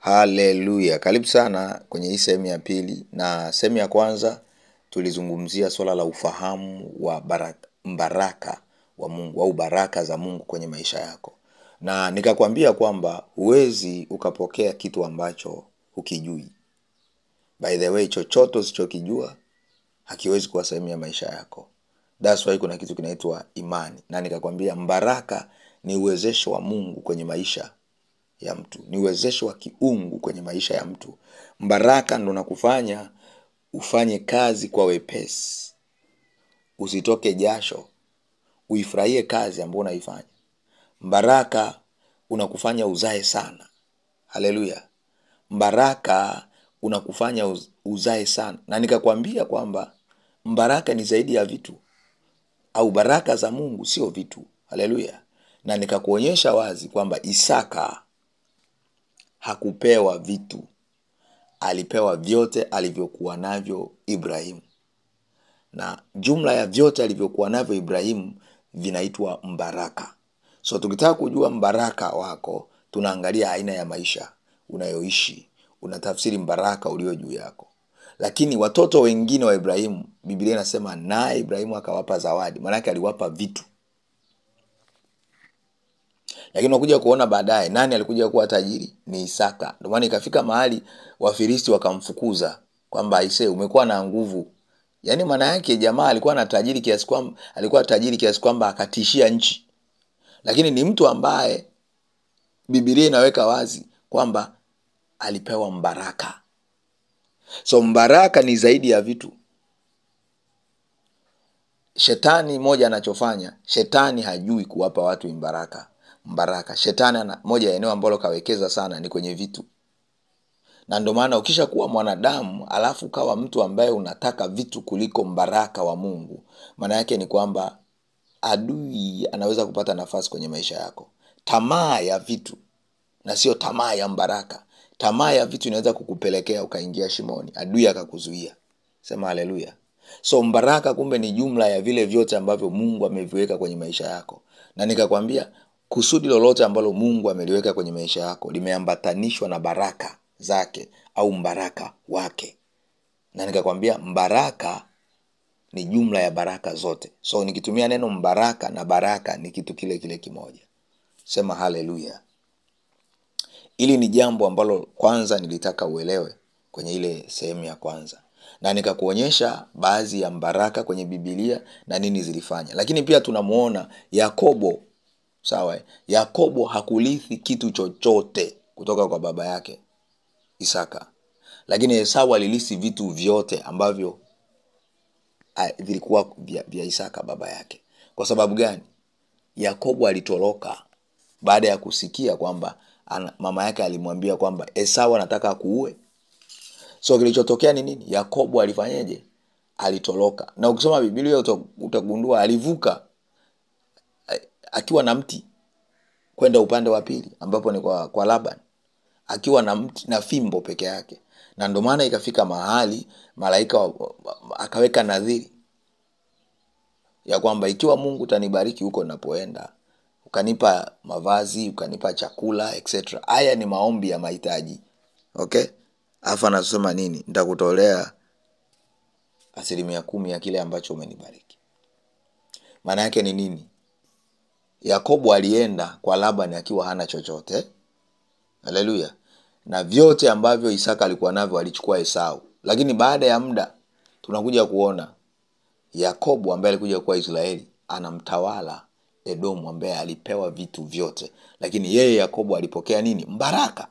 Haleluya. Karibu sana kwenye hii sehemu ya pili, na sehemu ya kwanza tulizungumzia swala la ufahamu wa baraka wa Mungu au baraka za Mungu kwenye maisha yako. Na nikakwambia kwamba huwezi ukapokea kitu ambacho hukijui. By the way, chochote usichokijua hakiwezi kuwa sehemu ya maisha yako. That's why kuna kitu kinaitwa imani. Na nikakwambia baraka ni uwezesho wa Mungu kwenye maisha ya mtu, ni uwezesho wa kiungu kwenye maisha ya mtu. Baraka ndo nakufanya ufanye kazi kwa wepesi, usitoke jasho, uifurahie kazi ambayo unaifanya. Baraka unakufanya uzae sana. Haleluya. Baraka unakufanya uzae sana. Na nikakwambia kwamba baraka ni zaidi ya vitu, au baraka za Mungu sio vitu. Haleluya. Na nikakuonyesha wazi kwamba Isaka hakupewa vitu, alipewa vyote alivyokuwa navyo Ibrahimu. Na jumla ya vyote alivyokuwa navyo Ibrahimu vinaitwa mbaraka. So tukitaka kujua mbaraka wako, tunaangalia aina ya maisha unayoishi, unatafsiri mbaraka ulio juu yako. Lakini watoto wengine wa Ibrahimu, Biblia inasema naye Ibrahimu akawapa zawadi, maana yake aliwapa vitu. Lakini unakuja kuona baadaye nani alikuja kuwa tajiri? Ni Isaka. Ndio maana ikafika mahali Wafilisti wakamfukuza kwamba aisee, umekuwa na nguvu. Yaani maana yake jamaa alikuwa tajiri kiasi kwamba akatishia nchi. Lakini ni mtu ambaye Biblia inaweka wazi kwamba alipewa mbaraka. So mbaraka ni zaidi ya vitu. Shetani moja anachofanya, shetani hajui kuwapa watu mbaraka. Shetani moja ya eneo ambalo kawekeza sana ni kwenye vitu. Na ndio maana ukisha kuwa mwanadamu alafu kawa mtu ambaye unataka vitu kuliko mbaraka wa Mungu, maana yake ni kwamba adui anaweza kupata nafasi kwenye maisha yako. Tamaa ya vitu na sio tamaa ya mbaraka. Tamaa ya vitu inaweza kukupelekea ukaingia shimoni, adui akakuzuia. Sema haleluya. So mbaraka kumbe ni jumla ya vile vyote ambavyo Mungu ameviweka kwenye maisha yako. Na nikakwambia kusudi lolote ambalo Mungu ameliweka kwenye maisha yako limeambatanishwa na baraka zake au mbaraka wake. Na nikakwambia mbaraka ni jumla ya baraka zote. So nikitumia neno mbaraka na baraka ni kitu kile kile kimoja. Sema haleluya. Ili ni jambo ambalo kwanza nilitaka uelewe kwenye ile sehemu ya kwanza. Na nikakuonyesha baadhi ya baraka kwenye Biblia na nini zilifanya. Lakini pia tunamuona Yakobo. Sawa, Yakobo hakulithi kitu chochote kutoka kwa baba yake Isaka. Lakini Esau alilithi vitu vyote ambavyo vilikuwa vya Isaka baba yake. Kwa sababu gani? Yakobo alitoroka baada ya kusikia kwamba mama yake alimwambia kwamba Esau anataka kuue. So kilichotokea ni nini? Yakobo alifanyaje? Alitoroka. Na ukisoma Biblia utagundua alivuka akiwa na mti kwenda upande wa pili ambapo ni kwa Laban, akiwa na mti na fimbo peke yake. Na ndio maana ikafika mahali malaika akaweka nadhiri ya kwamba ikiwa Mungu utanibariki huko ninapoenda, ukanipa mavazi, ukanipa chakula, etc. Haya ni maombi ya mahitaji. Okay? Alafu anasema nini? Nitakutolea 10% ya kile ambacho umenibariki. Maana yake ni nini? Yakobo alienda kwa Laban akiwa hana chochote. Haleluya. Na vyote ambavyo Isaka alikuwa navyo alichukua Esau. Lakini baada ya muda tunakuja kuona Yakobo ambaye alikuja kuwa Israeli anamtawala Edomu ambaye alipewa vitu vyote. Lakini yeye Yakobo alipokea nini? Mbaraka.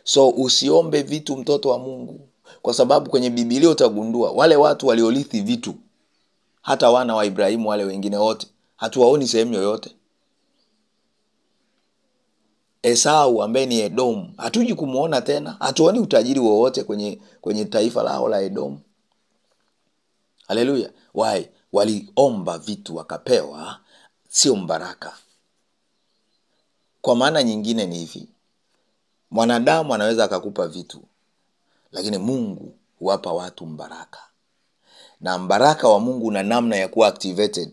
So usiombe vitu, mtoto wa Mungu, kwa sababu kwenye Biblia utagundua wale watu waliolithi vitu, hata wana wa Ibrahimu wale wengine wote hatuwaoni sehemu yoyote. Esau ambaye ni Edomu hatuji kumuona tena, hatuoni utajiri wowote kwenye taifa lao la Edomu. Haleluya. Why? Waliomba vitu wakapewa, sio mbaraka. Kwa maana nyingine ni hivi, mwanadamu anaweza akakupa vitu, lakini Mungu huwapa watu mbaraka. Na mbaraka wa Mungu una namna ya kuwa activated.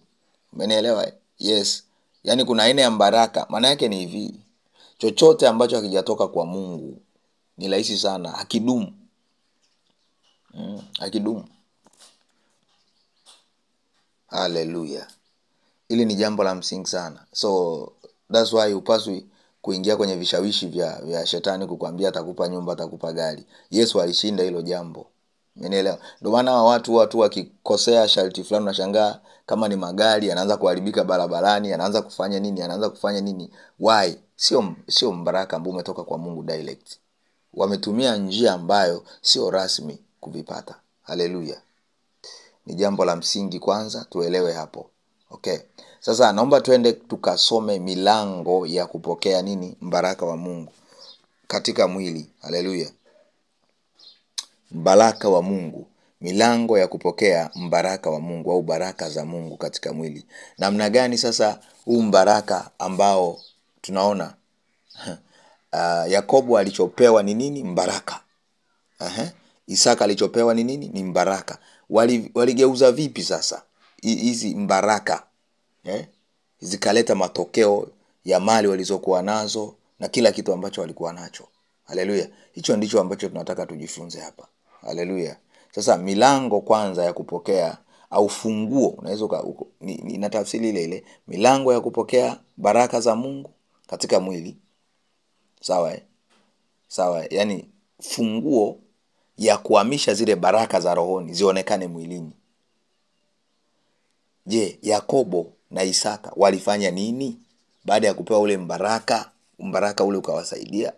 Umenielewa? Yes. Yaani kuna aina ya mbaraka. Maana yake ni hivi, Chochote ambacho hakijatoka kwa Mungu ni rahisi sana, hakidumu. Hakidumu. Hallelujah. Hili ni jambo la msingi sana. So that's why upaswi kuingia kwenye vishawishi vya shetani kukwambia atakupa nyumba, atakupa gari. Yesu alishinda hilo jambo. Umeelewa? Ndio maana watu wakikosea sharti fulani unashangaa kama ni magari anaanza kuharibika barabarani, anaanza kufanya nini? Why? Sio mbaraka ambao umetoka kwa Mungu direct. Wametumia njia ambayo sio rasmi kuvipata. Haleluya. Ni jambo la msingi kwanza tuelewe hapo. Okay. Sasa naomba tuende tukasome milango ya kupokea mbaraka wa Mungu katika mwili. Haleluya. Baraka wa Mungu, milango ya kupokea mbaraka wa Mungu au baraka za Mungu katika mwili. Namna gani sasa huu mbaraka ambao tunaona Yakobo alichopewa ni nini? Mbaraka. Isaka alichopewa ni nini? Ni mbaraka. Waligeuza vipi sasa hizi mbaraka? Zikaleta matokeo ya mali walizokuwa nazo na kila kitu ambacho walikuwa nacho. Haleluya. Hicho ndicho ambacho tunataka tujifunze hapa. Haleluya. Sasa milango kwanza ya kupokea au funguo, unaweza na tafsiri ile milango ya kupokea baraka za Mungu katika mwili. Sawa, yani funguo ya kuhamisha zile baraka za rohoni zionekane mwilini. Je, Yakobo na Isaka walifanya nini baada ya kupewa ule mbaraka ule ukawasaidia?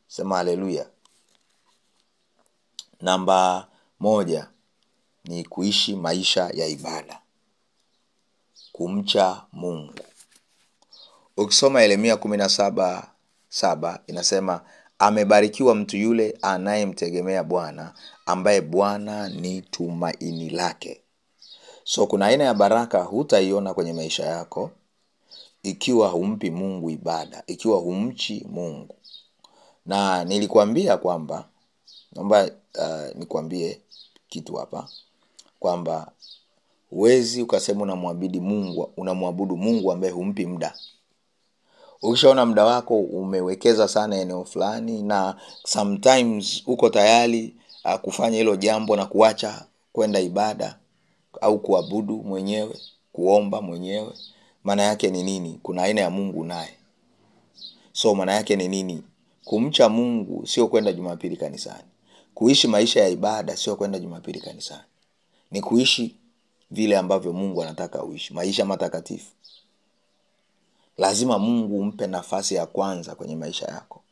Sema haleluya. Namba 1 ni kuishi maisha ya ibada, kumcha Mungu. Ukisoma Yeremia 17:7 inasema amebarikiwa mtu yule anayemtegemea Bwana, ambaye Bwana ni tumaini lake. So kuna aina ya baraka hutaiona kwenye maisha yako ikiwa humpi Mungu ibada, ikiwa humchi Mungu. Na nilikwambia kwamba naomba nikwambie kitu hapa kwamba huwezi ukasema unamwabudu Mungu ambaye humpi muda. Ukishaona muda wako umewekeza sana eneo fulani na sometimes uko tayari kufanya hilo jambo na kuacha kwenda ibada au kuabudu mwenyewe, kuomba mwenyewe, maana yake ni nini? Kuna aina ya Mungu naye. So maana yake ni nini? Kumcha Mungu sio kwenda Jumapili kanisani. Kuishi maisha ya ibada sio kwenda Jumapili kanisani. Ni kuishi vile ambavyo Mungu anataka uishi, maisha matakatifu. Lazima Mungu umpe nafasi ya kwanza kwenye maisha yako.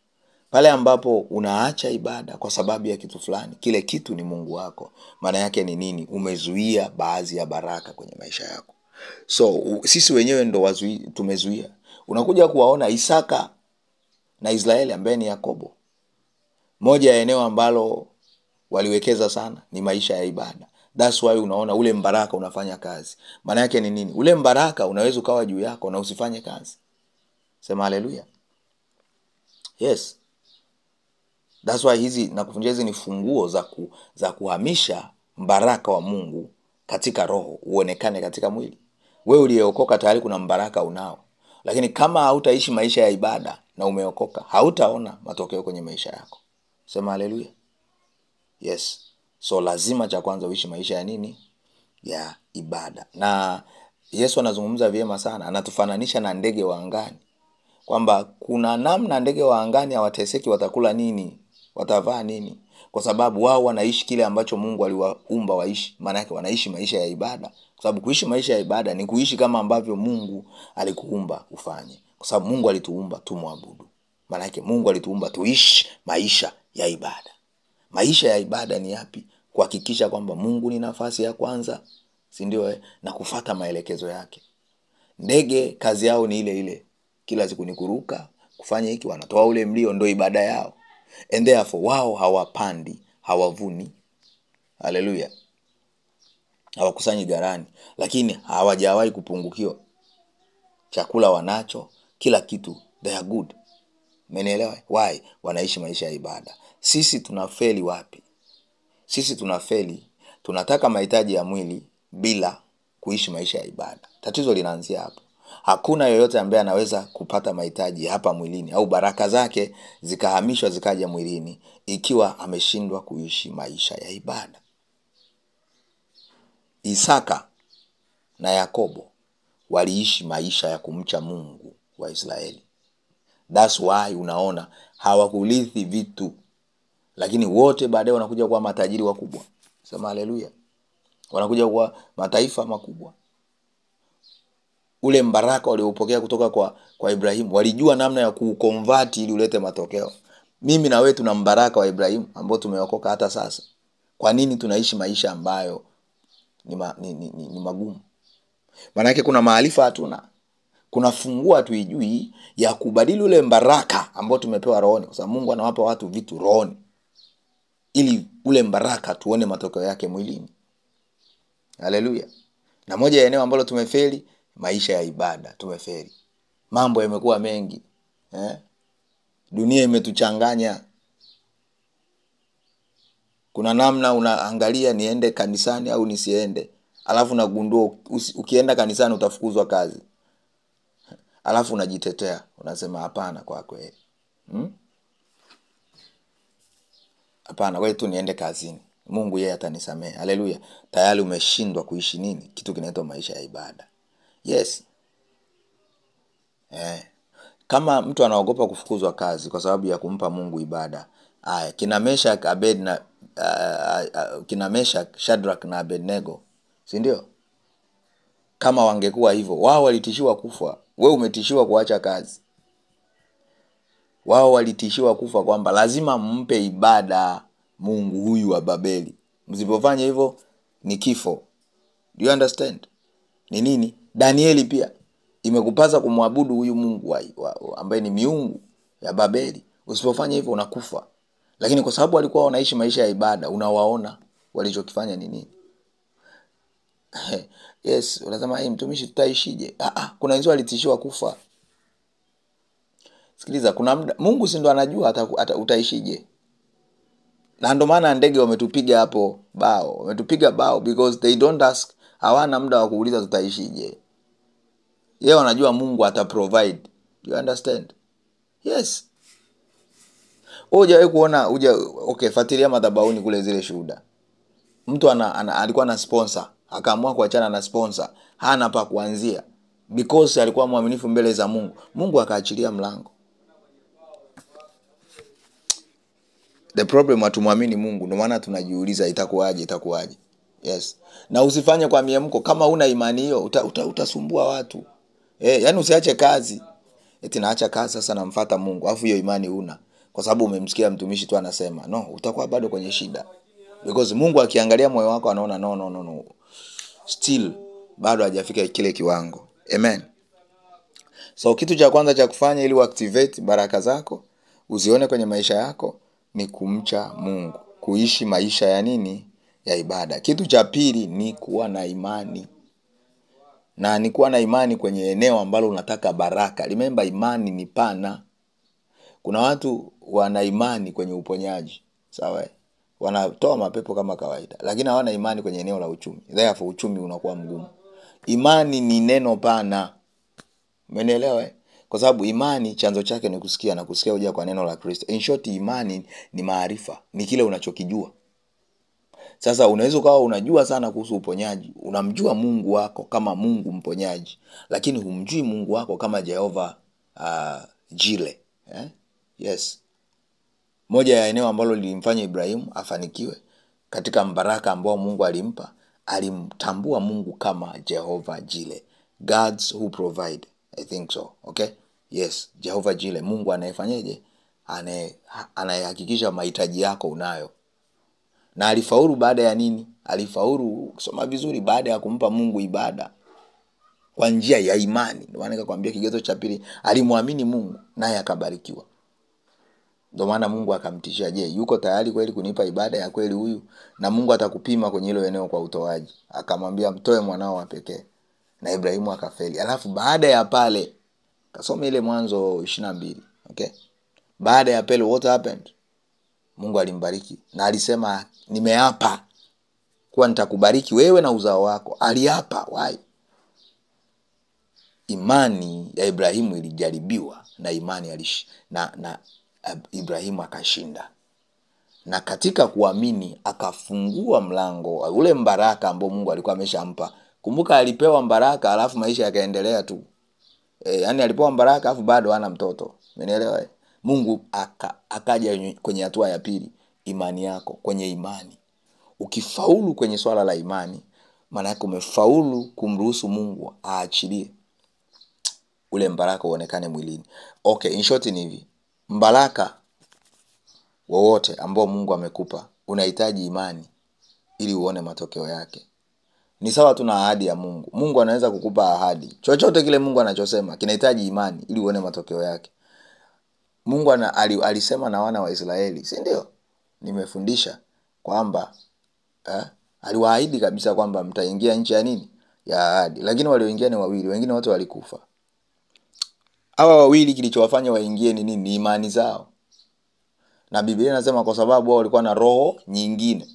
Pale ambapo unaacha ibada kwa sababu ya kitu fulani, kile kitu ni Mungu wako. Maana yake ni nini? Umezuia baadhi ya baraka kwenye maisha yako. So sisi wenyewe ndo tumezuia. Unakuja kuwaona Isaka na Israeli ambaye ni Yakobo. Moja ya eneo ambalo waliwekeza sana ni maisha ya ibada. That's why unaona ule mbaraka unafanya kazi. Maana yake ni nini? Ule mbaraka unaweza ukawa juu yako na usifanye kazi. Sema haleluya. Yes. That's why hizi ni funguo za kuhamisha mbaraka wa Mungu katika roho uonekane katika mwili. Wewe uliyeokoka tayari kuna mbaraka unao. Lakini kama hautaishi maisha ya ibada na umeokoka, hautaona matokeo kwenye maisha yako. Sema haleluya. Yes. So lazima cha kwanza uishi maisha ya nini? Ya ibada. Na Yesu anazungumza vyema sana, anatufananisha na ndege wa angani. Kwamba kuna namna ndege wa angani hawateseki watakula nini, watavaa nini, kwa sababu wao wanaishi kile ambacho Mungu aliwaumba waishi. Maana yake wanaishi maisha ya ibada. Kwa sababu kuishi maisha ya ibada ni kuishi kama ambavyo Mungu alikuumba ufanye. Kwa sababu Mungu alituumba tumwabudu. Maana yake Mungu alituumba tuishi maisha ya ibada. Maisha ya ibada ni yapi? Kuhakikisha kwamba Mungu ni nafasi ya kwanza, si ndio? Na kufuata maelekezo yake. Ndege kazi yao ni ile. Kila siku ni kuruka, kufanya hiki, wanatoa ule mlio, ndio ibada yao. And therefore wao hawapandi, hawavuni. Haleluya. Hawakusanyi garani, lakini hawajawahi kupungukiwa. Chakula wanacho, kila kitu, they are good. Umeelewa? Why? Wanaishi maisha ya ibada. Sisi tunafeli wapi? Sisi tunafeli, tunataka mahitaji ya mwili bila kuishi maisha ya ibada. Tatizo linaanzia hapo. Hakuna yoyote ambaye anaweza kupata mahitaji hapa mwilini au baraka zake zikahamishwa zikaja mwilini ikiwa ameshindwa kuishi maisha ya ibada. Isaka na Yakobo waliishi maisha ya kumcha Mungu wa Israeli. That's why unaona hawakurithi vitu, lakini wote baadaye wanakuja kuwa matajiri wakubwa. Sema haleluya. Wanakuja kuwa mataifa makubwa. Ule mbaraka waliopokea kutoka kwa Ibrahimu, walijua namna ya kuconvert ili ulete matokeo. Mimi na wewe tuna mbaraka wa Ibrahimu ambao tumeokoka hata sasa. Kwa nini tunaishi maisha ambayo ni magumu? Maana yake kuna maarifa hatuna. Kuna fungua tuijui ya kubadili ule mbaraka ambao tumepewa rohoni, kwa sababu Mungu anawapa watu vitu rohoni ili ule mbaraka tuone matokeo yake mwilini. Haleluya. Na moja ya eneo ambalo tumefeli, maisha ya ibada tumefeli. Mambo yamekuwa mengi. Dunia imetuchanganya. Kuna namna unaangalia niende kanisani au nisiende. Alafu unagundua ukienda kanisani utafukuzwa kazi. Alafu unajitetea, unasema hapana kwa kweli. Hapana, wewe tu niende kazini. Mungu yeye atanisamehe. Haleluya. Tayari umeshindwa kuishi nini? Kitu kinaitwa maisha ya ibada. Yes. Kama mtu anaogopa kufukuzwa kazi kwa sababu ya kumpa Mungu ibada, kina Meshach, Shadrach na Abednego, si ndio? Kama wangekuwa hivyo, wao walitishiwa kufa. Wewe umetishiwa kuacha kazi. Wao walitishiwa kufa kwamba lazima mpe ibada Mungu huyu wa Babeli. Msipofanya hivyo ni kifo. Do you understand? Ni nini? Danieli pia imekupasa kumwabudu huyu Mungu ambaye ni miungu ya Babeli. Usipofanya hivyo unakufa. Lakini kwa sababu walikuwa wanaishi maisha ya ibada, unawaona walichokifanya ni nini? Yes, unasema mtumishi tutaishije? Kuna wenzao walitishiwa kufa. Sikiliza, kuna Mungu si ndo anajua utaishije. Na ndio maana ndege wametupiga hapo bao. Wametupiga bao because they don't ask. Hawana muda wa kuuliza tutaishije. Yeye anajua Mungu ataprovide. Do you understand? Yes. Hujawahi kuona fuatilia madhabahuni kule zile shuhuda. Mtu alikuwa na sponsor, akaamua kuachana na sponsor, hana pa kuanzia because alikuwa mwaminifu mbele za Mungu. Mungu akaachilia mlango. The problem hatumwamini Mungu, ndio maana tunajiuliza itakuwaje. Yes. Na usifanye kwa miemko. Kama una imani hiyo utasumbua watu. Yaani usiache kazi. Eti naacha kazi sasa namfuata Mungu. Alafu hiyo imani una. Kwa sababu umemsikia mtumishi tu anasema, no, utakuwa bado kwenye shida. Because Mungu akiangalia moyo wako anaona no. Still bado hajafika kile kiwango. Amen. So kitu cha kwanza cha kufanya ili uactivate baraka zako, uzione kwenye maisha yako, ni kumcha Mungu. Kuishi maisha ya nini? Ya ibada. Kitu cha pili ni kuwa na imani. Na ni kuwa na imani kwenye eneo ambalo unataka baraka. Remember, imani ni pana. Kuna watu wana imani kwenye uponyaji. Sawa? Wanatoa mapepo kama kawaida, lakini hawana imani kwenye eneo la uchumi. Therefore uchumi unakuwa mgumu. Imani ni neno pana. Umeelewa? Kwa sababu imani chanzo chake ni kusikia, na kusikia huja kwa neno la Kristo. In short, imani ni maarifa, ni kile unachokijua. Sasa unaweza ukawa unajua sana kuhusu uponyaji, unamjua Mungu wako kama Mungu mponyaji, lakini humjui Mungu wako kama Jehova Jile. Yes. Moja ya eneo ambalo lilimfanya Ibrahimu afanikiwe katika mbaraka ambao Mungu alimpa, alimtambua Mungu kama Jehova Jile, Gods who provide. I think so. Okay? Yes, Jehova Jile, Mungu anayefanyaje? Anayehakikisha mahitaji yako unayo. Na alifaulu baada ya nini? Alifaulu, kusoma vizuri, baada ya kumpa Mungu ibada kwa njia ya imani. Ndio maana nikakwambia kigezo cha pili, alimwamini Mungu naye akabarikiwa. Ndio maana Mungu akamtishia, je, yuko tayari kweli kunipa ibada ya kweli huyu? Na Mungu atakupima kwenye hilo eneo kwa utoaji. Akamwambia mtoe mwanao wa pekee. Na Ibrahimu akafeli. Alafu baada ya pale, kasome ile Mwanzo 22, okay? Baada ya pale what happened? Mungu alimbariki na alisema, nimeapa kuwa nitakubariki wewe na uzao wako. Aliapa. Why? imani ya Ibrahimu ilijaribiwa na imani na Ibrahimu akashinda. Na katika kuamini akafungua mlango ule mbaraka ambao Mungu alikuwa ameshampa. Kumbuka alipewa mbaraka alafu maisha yakaendelea tu. Yani alipewa mbaraka alafu bado hana mtoto. Umeelewa? Mungu akaja kwenye hatua ya pili, imani yako. Kwenye imani, ukifaulu kwenye swala la imani, maana yake umefaulu kumruhusu Mungu aachilie ule mbaraka uonekane mwilini. Okay, in short ni hivi. Mbaraka wowote ambao Mungu amekupa unahitaji imani ili uone matokeo yake. Ni sawa tu na ahadi ya Mungu. Mungu anaweza kukupa ahadi. Chochote kile Mungu anachosema kinahitaji imani ili uone matokeo yake. Mungu alisema na wana wa Israeli, si ndio? Nimefundisha kwamba aliwaahidi kabisa kwamba mtaingia nchi ya nini? Ya ahadi. Lakini walioingia ni wawili, wengine wote walikufa. Hawa wawili kilichowafanya waingie ni nini? Ni imani zao. Na Biblia inasema kwa sababu wao walikuwa na roho nyingine.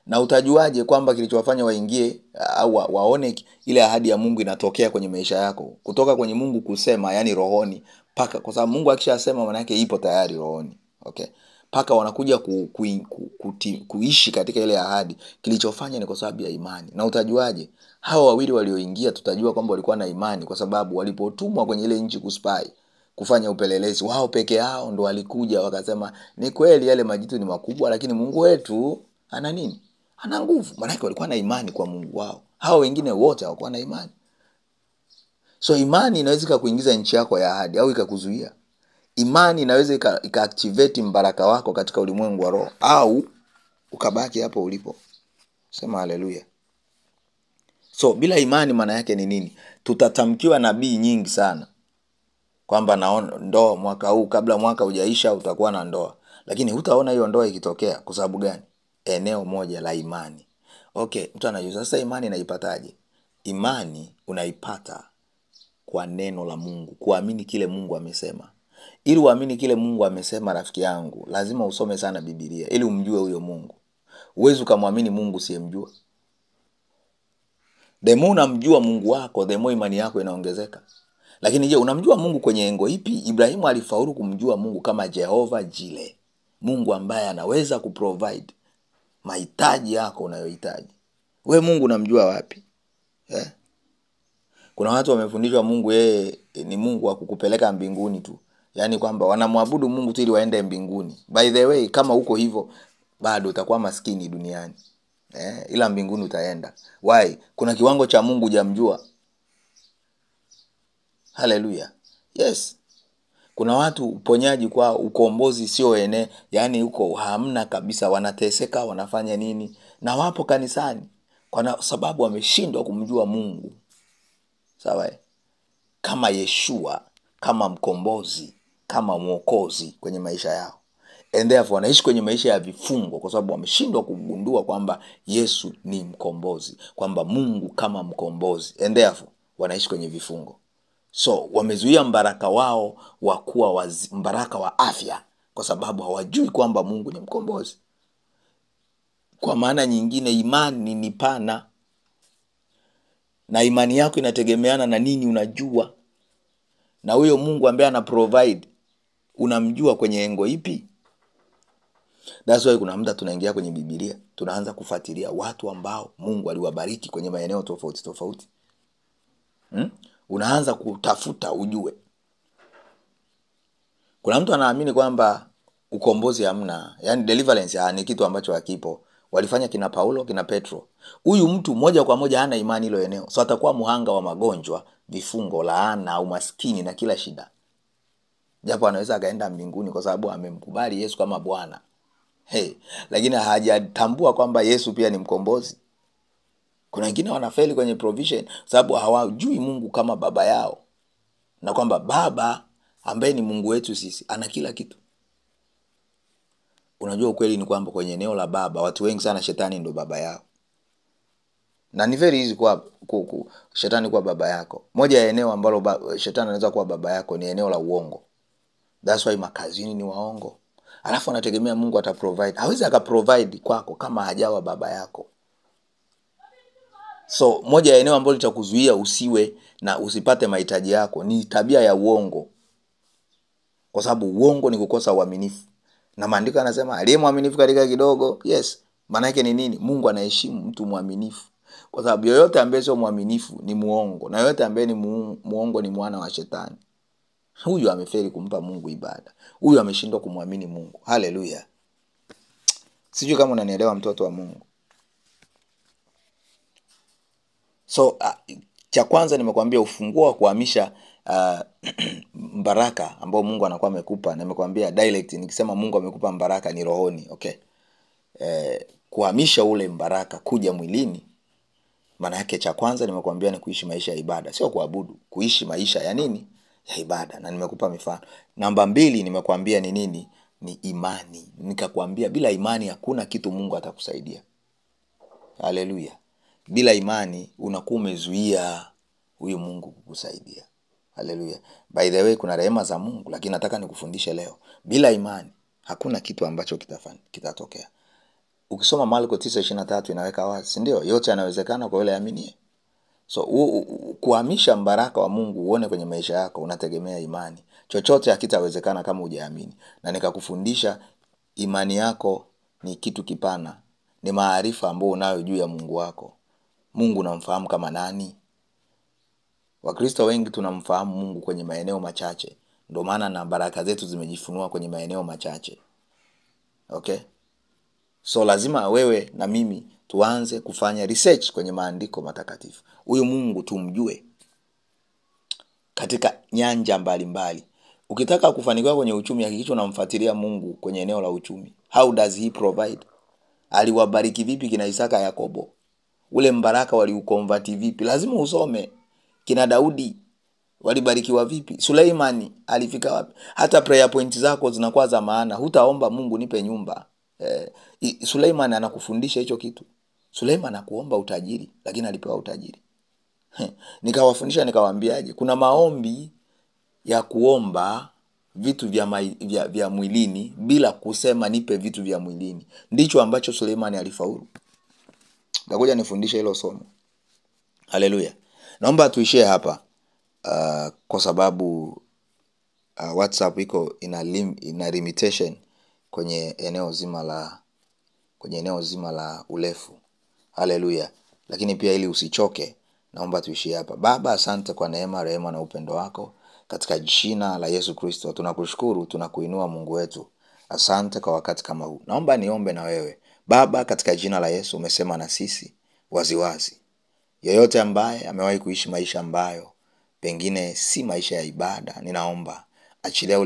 Na utajuaje kwamba kilichowafanya waingie au waone ile ahadi ya Mungu inatokea kwenye maisha yako? Kutoka kwenye Mungu kusema, yani rohoni, paka kwa sababu Mungu akishasema maana yake ipo tayari rohoni. Okay. Paka wanakuja kuishi katika ile ahadi. Kilichofanya ni kwa sababu ya imani. Na utajuaje? Hao wawili walioingia tutajua kwamba walikuwa na imani kwa sababu walipotumwa kwenye ile nchi kuspai, kufanya upelelezi, wao peke yao ndo walikuja wakasema ni kweli yale majitu ni makubwa lakini Mungu wetu ana nini? Ana nguvu. Maana yake walikuwa na imani kwa Mungu wao. Hao wengine wote hawakuwa na imani. So imani inaweza kukuingiza nchi yako ya ahadi au ikakuzuia. Imani inaweza ikaactivate mbaraka wako katika ulimwengu wa roho au ukabaki hapo ulipo. Sema haleluya. So bila imani maana yake ni nini? Tutatamkiwa nabii nyingi sana kwamba naona ndoa mwaka huu, kabla mwaka hujaisha utakuwa na ndoa. Lakini hutaona hiyo ndoa ikitokea. Kwa sababu gani? Eneo moja la imani. Okay, mtu anajiuliza sasa imani naipataje? Imani unaipata kwa neno la Mungu, kuamini kile Mungu amesema. Ili uamini kile Mungu amesema, rafiki yangu, lazima usome sana Biblia ili umjue huyo Mungu. Huwezi kumwamini Mungu usiyemjua. The more unamjua Mungu wako, the more imani yako inaongezeka. Lakini je, unamjua Mungu kwenye engo ipi? Ibrahimu alifaulu kumjua Mungu kama Jehova Jile. Mungu ambaye anaweza kuprovide mahitaji yako unayohitaji. Wewe Mungu unamjua wapi? Kuna watu wamefundishwa Mungu yeye ni Mungu wa kukupeleka mbinguni tu. Yaani kwamba wanamwabudu Mungu tu ili waende mbinguni. By the way, kama uko hivyo bado utakuwa maskini duniani. Ila mbinguni utaenda. Why? Kuna kiwango cha Mungu hujamjua. Haleluya. Yes. Kuna watu uponyaji kwa ukombozi sio yani huko hamna kabisa, wanateseka, wanafanya nini? Na wapo kanisani kwa sababu wameshindwa kumjua Mungu. Sawa? Kama Yeshua, kama mkombozi, kama mwokozi kwenye maisha yao. And therefore wanaishi kwenye maisha ya vifungo kwa sababu wameshindwa kugundua kwamba Yesu ni mkombozi, kwamba Mungu kama mkombozi. And therefore wanaishi kwenye vifungo. So wamezuia mbaraka wao wa kuwa mbaraka wa afya kwa sababu hawajui kwamba Mungu ni mkombozi. Kwa maana nyingine, imani ni pana. Na imani yako inategemeana na nini unajua. Na huyo Mungu ambaye ana provide unamjua kwenye engo ipi? That's why kuna muda tunaingia kwenye Biblia, tunaanza kufuatilia watu ambao Mungu aliwabariki kwenye maeneo tofauti tofauti. Unaanza kutafuta ujue. Kuna mtu anaamini kwamba ukombozi hamna, yani deliverance ni kitu ambacho hakipo. Walifanya kina Paulo, kina Petro. Huyu mtu moja kwa moja hana imani hilo eneo. So atakuwa muhanga wa magonjwa, vifungo, laana, umaskini na kila shida. Japo anaweza akaenda mbinguni kwa sababu amemkubali Yesu kama Bwana. Lakini hajatambua kwamba Yesu pia ni mkombozi. Kuna wengine wanafeli kwenye provision sababu hawajui Mungu kama baba yao. Na kwamba baba ambaye ni Mungu wetu sisi ana kila kitu. Unajua ukweli ni kwamba kwenye eneo la baba watu wengi sana shetani ndo baba yao. Na ni very easy kwa shetani kuwa baba yako. Moja ya eneo ambalo shetani anaweza kuwa baba yako ni eneo la uongo. That's why makazini ni waongo. Alafu anategemea Mungu ataprovide. Hawezi akaprovide kwako kama hajawa baba yako. So moja ya eneo ambalo litakuzuia usiwe na usipate mahitaji yako ni tabia ya uongo. Kwa sababu uongo ni kukosa uaminifu. Na maandiko yanasema aliye mwaminifu katika kidogo, yes. Maana yake ni nini? Mungu anaheshimu mtu mwaminifu. Kwa sababu yoyote ambaye sio mwaminifu ni muongo, na yoyote ambaye ni muongo ni mwana wa shetani. Huyu amefeli kumpa Mungu ibada. Huyu ameshindwa kumwamini Mungu. Haleluya. Sijui kama unanielewa mtoto wa Mungu. So cha kwanza nimekuambia ufunguo wa kuhamisha mbaraka ambao Mungu anakuwa amekupa. Na nimekuambia direct, nikisema Mungu amekupa mbaraka ni rohoni, okay? Kuhamisha ule mbaraka kuja mwilini, maana yake cha kwanza nimekuambia ni kuishi maisha ya ibada, sio kuabudu, kuishi maisha ya nini? Ya ibada. Na nimekupa mifano. Namba 2 nimekuambia ni nini? Ni imani. Nikakwambia bila imani hakuna kitu Mungu atakusaidia. Haleluya. Bila imani unakuwa umezuia huyu Mungu kukusaidia. Haleluya. By the way, kuna rehema za Mungu, lakini nataka nikufundishe leo. Bila imani hakuna kitu ambacho kitatokea. Ukisoma Marko 9:23 inaweka wazi, ndio? Yote yanawezekana kwa yule aaminie. So kuhamisha mbaraka wa Mungu uone kwenye maisha yako unategemea imani. Chochote hakitawezekana kama hujaamini. Na nikakufundisha imani yako ni kitu kipana. Ni maarifa ambayo unayo juu ya Mungu wako. Mungu unamfahamu kama nani? Wakristo wengi tunamfahamu Mungu kwenye maeneo machache. Ndio maana na baraka zetu zimejifunua kwenye maeneo machache. Okay? So lazima wewe na mimi tuanze kufanya research kwenye maandiko matakatifu. Huyu Mungu tumjue katika nyanja mbalimbali. Ukitaka kufanikiwa kwenye uchumi, hakikisha unamfuatilia Mungu kwenye eneo la uchumi. How does he provide? Aliwabariki vipi kina Isaka, Yakobo? Ule mbaraka waliuconvert vipi? Lazima usome. Kina Daudi walibarikiwa vipi? Suleimani alifika wapi? Hata prayer point zako zinakuwa za maana. Hutaomba Mungu nipe nyumba. Suleimani anakufundisha hicho kitu. Suleimani anakuomba utajiri, lakini alipewa utajiri. Nikawafundisha nikawaambiaje? Kuna maombi ya kuomba vitu vya mwilini bila kusema nipe vitu vya mwilini. Ndicho ambacho Suleimani alifaulu. Ngoja nifundishe hilo somo. Haleluya. Naomba tuishie hapa kwa sababu WhatsApp iko ina limitation kwenye eneo zima la urefu. Haleluya. Lakini pia ili usichoke, naomba tuishie hapa. Baba, asante kwa neema, rehema na upendo wako. Katika jina la Yesu Kristo tunakushukuru, tunakuinua Mungu wetu. Asante kwa wakati kama huu. Naomba niombe na wewe. Baba, katika jina la Yesu umesema na sisi waziwazi. Yeyote ambaye amewahi kuishi maisha ambayo pengine si maisha ya ibada, ninaomba achilia ule